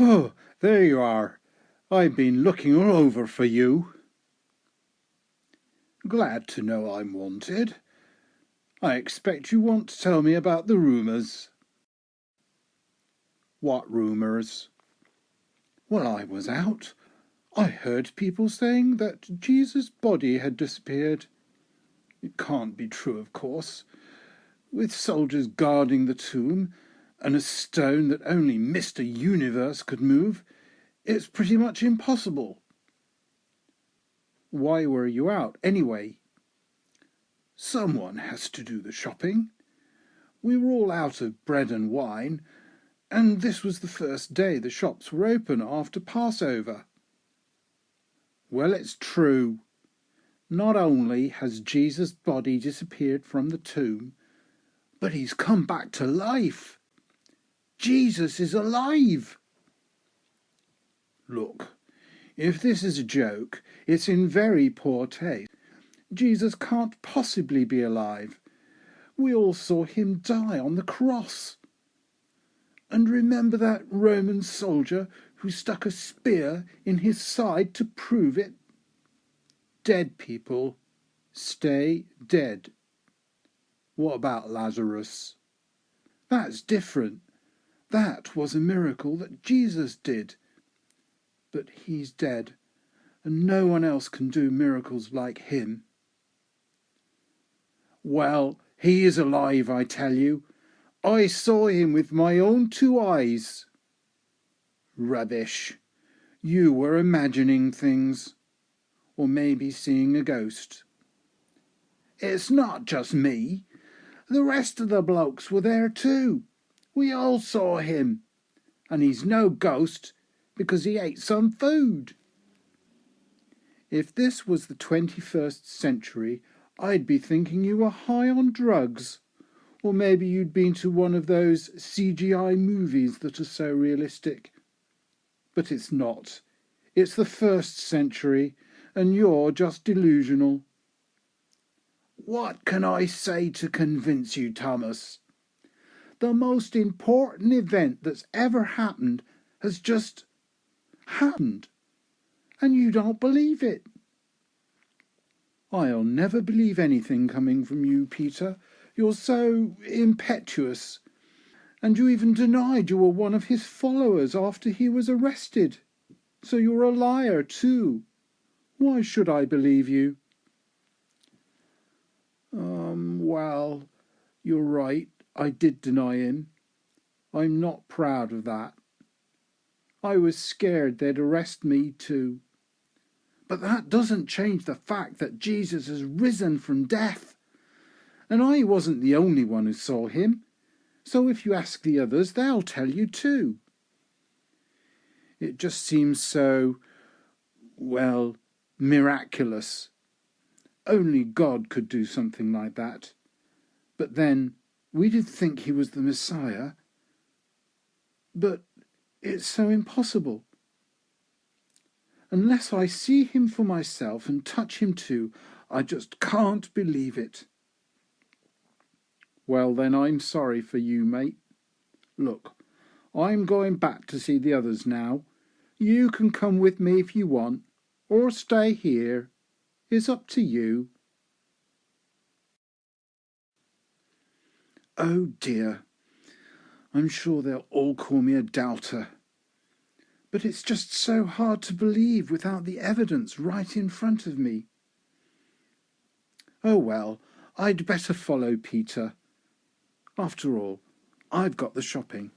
Oh, there you are. I've been looking all over for you. Glad to know I'm wanted. I expect you want to tell me about the rumours. What rumours? Well, I was out. I heard people saying that Jesus' body had disappeared. It can't be true, of course. With soldiers guarding the tomb and a stone that only Mr. Universe could move, it's pretty much impossible. Why were you out, anyway? Someone has to do the shopping. We were all out of bread and wine, and this was the first day the shops were open after Passover. Well, it's true. Not only has Jesus' body disappeared from the tomb, but he's come back to life. Jesus is alive. Look, if this is a joke, it's in very poor taste. Jesus can't possibly be alive. We all saw him die on the cross. And remember that Roman soldier who stuck a spear in his side to prove it? Dead people stay dead. What about Lazarus? That's different. That was a miracle that Jesus did. But he's dead, and no one else can do miracles like him. Well, he is alive, I tell you. I saw him with my own 2 eyes. Rubbish. You were imagining things, or maybe seeing a ghost. It's not just me. The rest of the blokes were there too. We all saw him. And he's no ghost because he ate some food. If this was the 21st century, I'd be thinking you were high on drugs. Or maybe you'd been to one of those CGI movies that are so realistic. But it's not. It's the 1st century, and you're just delusional. What can I say to convince you, Thomas? The most important event that's ever happened has just happened, and you don't believe it. I'll never believe anything coming from you, Peter. You're so impetuous, and you even denied you were one of his followers after he was arrested. So you're a liar too. Why should I believe you? Well, you're right. I did deny him. I'm not proud of that. I was scared they'd arrest me too. But that doesn't change the fact that Jesus has risen from death. And I wasn't the only one who saw him. So if you ask the others, they'll tell you too. It just seems so, well, miraculous. Only God could do something like that. But then, we did think he was the Messiah. But it's so impossible. Unless I see him for myself and touch him too, I just can't believe it. Well, then I'm sorry for you, mate. Look, I'm going back to see the others now. You can come with me if you want, or stay here. It's up to you. Oh dear, I'm sure they'll all call me a doubter. But it's just so hard to believe without the evidence right in front of me. Oh well, I'd better follow Peter. After all, I've got the shopping.